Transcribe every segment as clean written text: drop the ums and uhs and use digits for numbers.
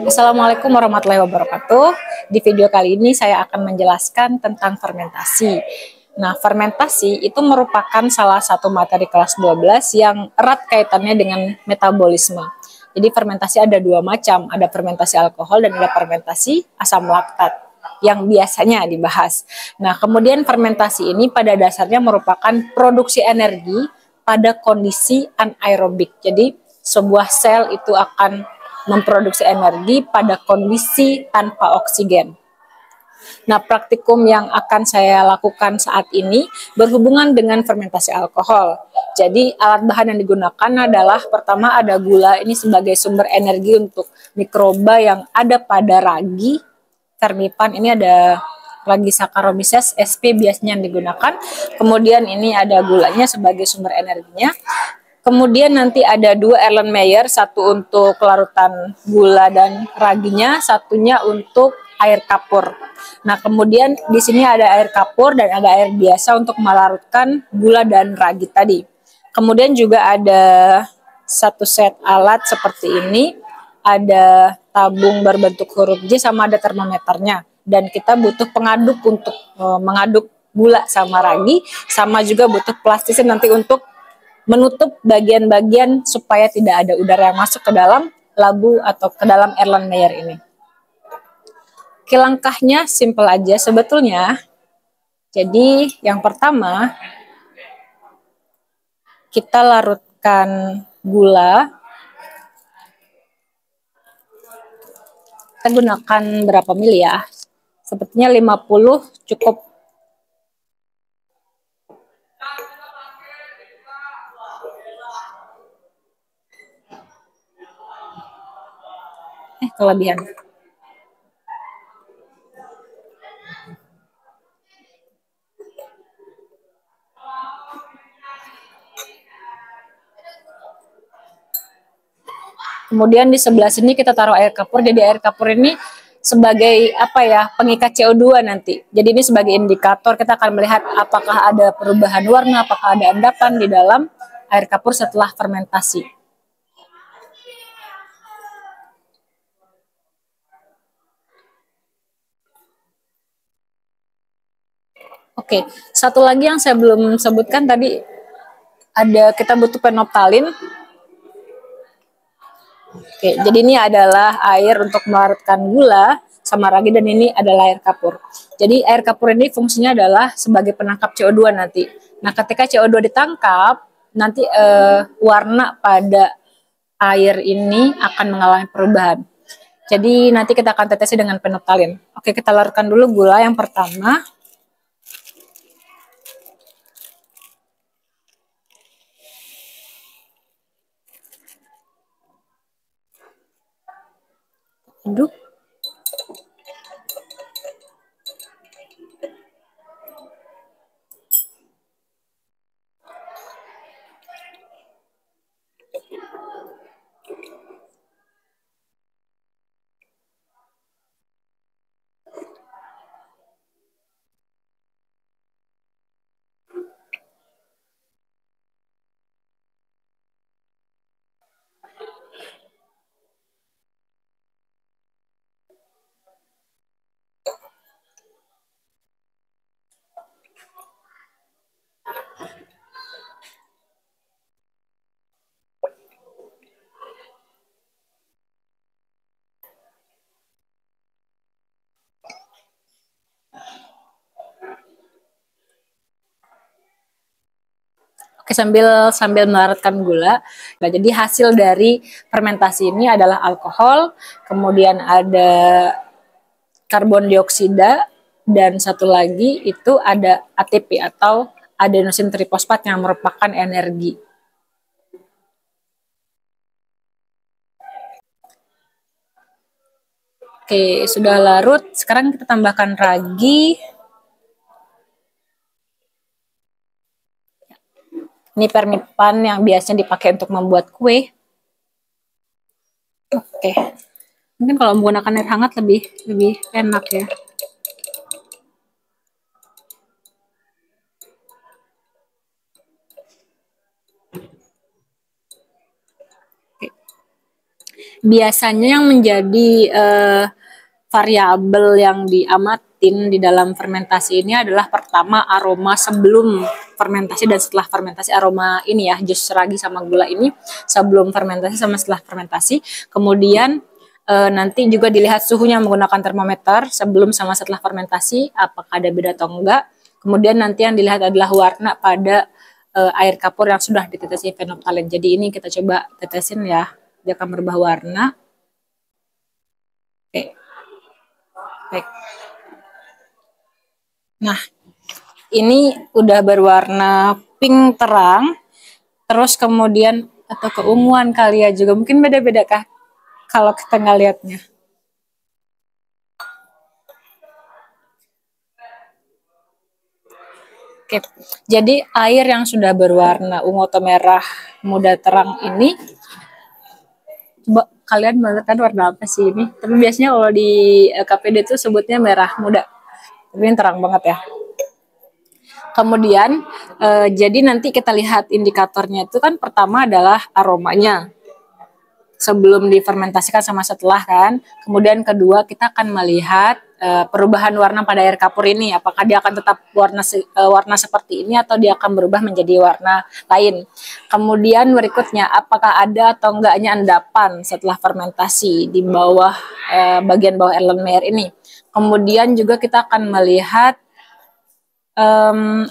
Assalamualaikum warahmatullahi wabarakatuh. Di video kali ini saya akan menjelaskan tentang fermentasi. Nah, fermentasi itu merupakan salah satu materi kelas 12 yang erat kaitannya dengan metabolisme. Jadi fermentasi ada dua macam, ada fermentasi alkohol dan ada fermentasi asam laktat yang biasanya dibahas. Nah, kemudian fermentasi ini pada dasarnya merupakan produksi energi pada kondisi anaerobik. Jadi, sebuah sel itu akan memproduksi energi pada kondisi tanpa oksigen. Nah, praktikum yang akan saya lakukan saat ini berhubungan dengan fermentasi alkohol. Jadi, alat bahan yang digunakan adalah pertama ada gula, ini sebagai sumber energi untuk mikroba yang ada pada ragi. Termipan ini ada ragi Saccharomyces sp biasanya yang digunakan. Kemudian ini ada gulanya sebagai sumber energinya. Kemudian nanti ada dua Erlenmeyer, satu untuk larutan gula dan raginya, satunya untuk air kapur. Nah, kemudian di sini ada air kapur dan ada air biasa untuk melarutkan gula dan ragi tadi. Kemudian juga ada satu set alat seperti ini, ada tabung berbentuk huruf J sama ada termometernya. Dan kita butuh pengaduk untuk mengaduk gula sama ragi, sama juga butuh plastisin nanti untuk menutup bagian-bagian supaya tidak ada udara yang masuk ke dalam labu atau ke dalam Erlenmeyer ini. Oke, langkahnya simple aja sebetulnya. Jadi yang pertama kita larutkan gula. Kita gunakan berapa mili ya? Sepertinya 50 cukup. Kelebihan. Kemudian di sebelah sini kita taruh air kapur. Jadi air kapur ini sebagai apa ya, pengikat CO2 nanti. Jadi ini sebagai indikator kita akan melihat apakah ada perubahan warna, apakah ada endapan di dalam air kapur setelah fermentasi. Oke, satu lagi yang saya belum sebutkan tadi, ada kita butuh penoptalin. Oke, jadi ini adalah air untuk melarutkan gula sama ragi dan ini adalah air kapur. Jadi air kapur ini fungsinya adalah sebagai penangkap CO2 nanti. Nah, ketika CO2 ditangkap, nanti warna pada air ini akan mengalami perubahan. Jadi nanti kita akan tetesi dengan penoptalin. Oke, kita larutkan dulu gula yang pertama. Aduk. Oke, sambil melarutkan gula. Nah, jadi hasil dari fermentasi ini adalah alkohol, kemudian ada karbon dioksida, dan satu lagi itu ada ATP atau adenosin trifosfat yang merupakan energi. Oke, sudah larut. Sekarang kita tambahkan ragi. Ini permipan yang biasanya dipakai untuk membuat kue. Oke, mungkin kalau menggunakan air hangat lebih enak ya. Oke. Biasanya yang menjadi variabel yang diamatin di dalam fermentasi ini adalah pertama aroma sebelum fermentasi dan setelah fermentasi. Aroma ini ya, jus ragi sama gula ini sebelum fermentasi sama setelah fermentasi. Kemudian nanti juga dilihat suhunya menggunakan termometer sebelum sama setelah fermentasi, apakah ada beda atau enggak. Kemudian nanti yang dilihat adalah warna pada air kapur yang sudah ditetesi fenolftalen. Jadi ini kita coba tetesin ya, dia akan berubah warna. Oke. Baik. Nah, ini udah berwarna pink terang, terus kemudian atau keunguan kali ya juga, mungkin beda-beda kah kalau kita nggak lihatnya. Oke, jadi air yang sudah berwarna ungu atau merah muda terang ini, coba kalian menurut kan warna apa sih ini? Tapi biasanya kalau di KPD itu sebutnya merah muda, tapi ini terang banget ya. Kemudian jadi nanti kita lihat indikatornya itu kan pertama adalah aromanya sebelum difermentasikan sama setelah kan. Kemudian kedua kita akan melihat perubahan warna pada air kapur ini, apakah dia akan tetap warna seperti ini atau dia akan berubah menjadi warna lain. Kemudian berikutnya apakah ada atau enggaknya endapan setelah fermentasi di bawah bagian bawah Erlenmeyer ini. Kemudian juga kita akan melihat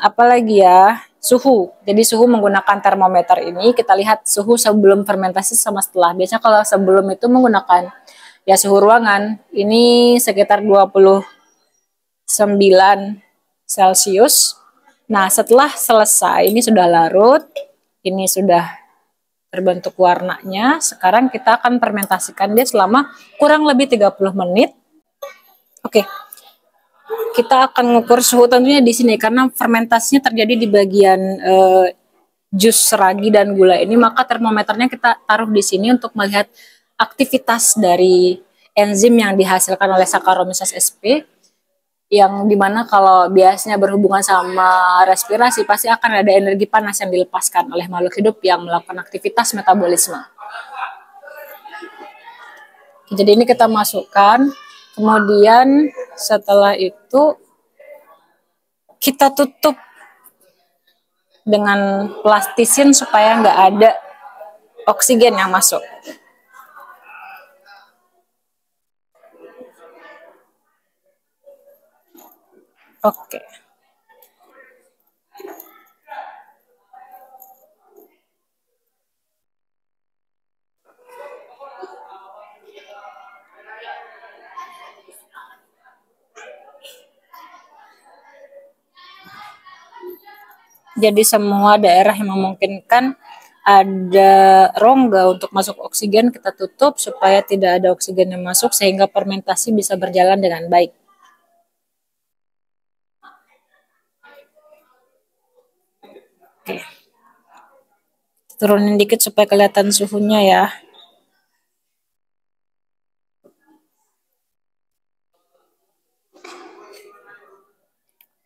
apalagi ya, suhu. Jadi suhu menggunakan termometer ini kita lihat suhu sebelum fermentasi sama setelah. Biasanya kalau sebelum itu menggunakan ya suhu ruangan, ini sekitar 29 Celcius. Nah, setelah selesai ini sudah larut, ini sudah terbentuk warnanya. Sekarang kita akan fermentasikan dia selama kurang lebih 30 menit. Oke. Kita akan mengukur suhu tentunya di sini karena fermentasinya terjadi di bagian jus ragi dan gula ini, maka termometernya kita taruh di sini untuk melihat aktivitas dari enzim yang dihasilkan oleh Saccharomyces sp, yang dimana kalau biasanya berhubungan sama respirasi pasti akan ada energi panas yang dilepaskan oleh makhluk hidup yang melakukan aktivitas metabolisme. Jadi ini kita masukkan. Kemudian setelah itu kita tutup dengan plastisin supaya nggak ada oksigen yang masuk. Oke. Jadi semua daerah yang memungkinkan ada rongga untuk masuk oksigen kita tutup supaya tidak ada oksigen yang masuk sehingga fermentasi bisa berjalan dengan baik. Oke. Turunin dikit supaya kelihatan suhunya ya.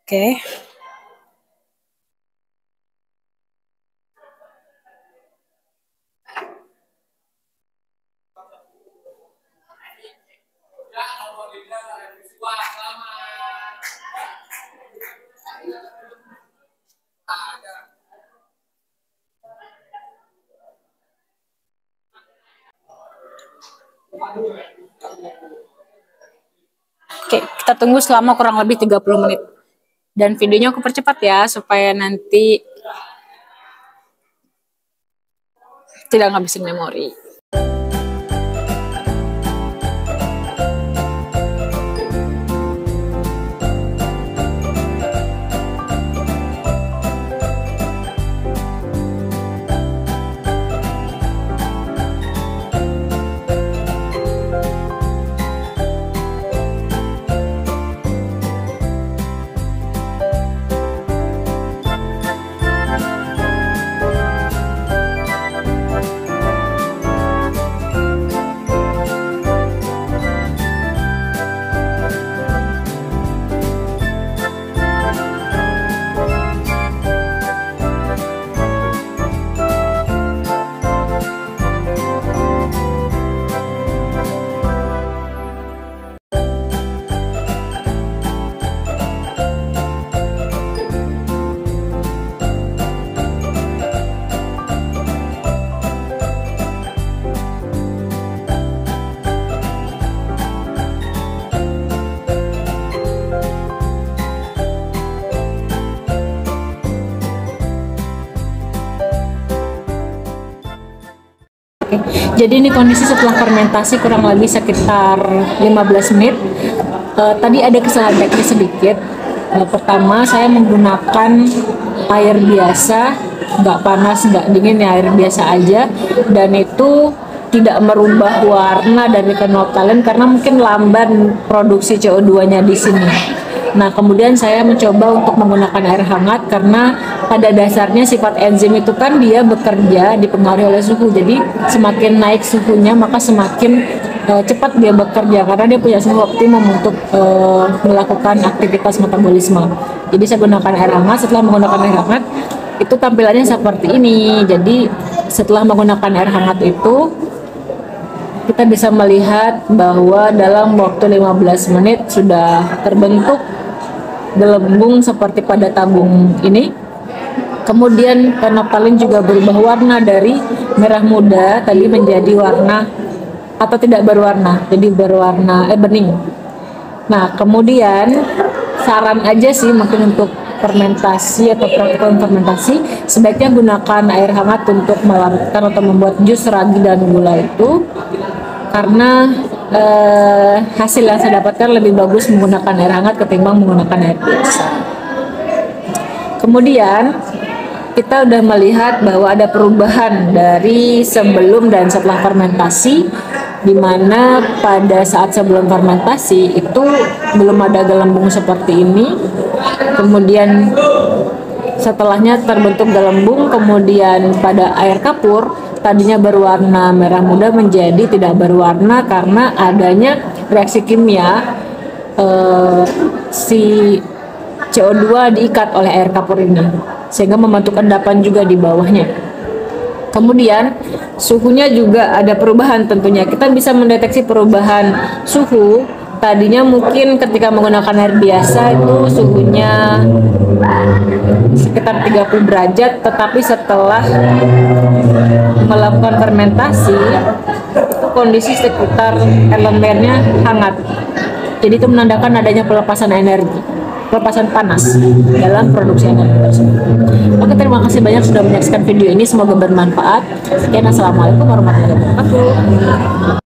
Oke. Oke, kita tunggu selama kurang lebih 30 menit. Dan videonya aku percepat ya, supaya nanti tidak ngabisin memori. Oke, jadi ini kondisi setelah fermentasi kurang lebih sekitar 15 menit. Tadi ada kesalahan teknis sedikit. Pertama, saya menggunakan air biasa, nggak panas, nggak dingin, ya air biasa aja, dan itu tidak merubah warna dari kenoptalen karena mungkin lamban produksi CO2-nya di sini. Nah, kemudian saya mencoba untuk menggunakan air hangat karena pada dasarnya sifat enzim itu kan dia bekerja dipengaruhi oleh suhu. Jadi semakin naik suhunya maka semakin cepat dia bekerja karena dia punya suhu optimum untuk melakukan aktivitas metabolisme. Jadi saya gunakan air hangat. Setelah menggunakan air hangat itu tampilannya seperti ini. Jadi setelah menggunakan air hangat itu kita bisa melihat bahwa dalam waktu 15 menit sudah terbentuk gelembung seperti pada tabung ini. Kemudian kenoptalen juga berubah warna dari merah muda tadi menjadi warna atau tidak berwarna, jadi berwarna bening. Nah, kemudian saran aja sih mungkin untuk fermentasi atau praktik fermentasi, sebaiknya gunakan air hangat untuk melarutkan atau membuat jus ragi dan gula itu, karena hasil yang saya dapatkan lebih bagus menggunakan air hangat ketimbang menggunakan air biasa. Kemudian kita udah melihat bahwa ada perubahan dari sebelum dan setelah fermentasi, di mana pada saat sebelum fermentasi itu belum ada gelembung seperti ini. Kemudian setelahnya terbentuk gelembung, kemudian pada air kapur tadinya berwarna merah muda menjadi tidak berwarna karena adanya reaksi kimia si CO2 diikat oleh air kapur ini sehingga membentuk endapan juga di bawahnya. Kemudian suhunya juga ada perubahan tentunya. Kita bisa mendeteksi perubahan suhu. Tadinya mungkin ketika menggunakan air biasa itu suhunya sekitar 30 derajat, tetapi setelah melakukan fermentasi itu kondisi sekitar elemennya hangat. Jadi itu menandakan adanya pelepasan energi, pelepasan panas dalam produksi energi tersebut. Oke, terima kasih banyak sudah menyaksikan video ini, semoga bermanfaat. Sekian, assalamualaikum warahmatullahi wabarakatuh.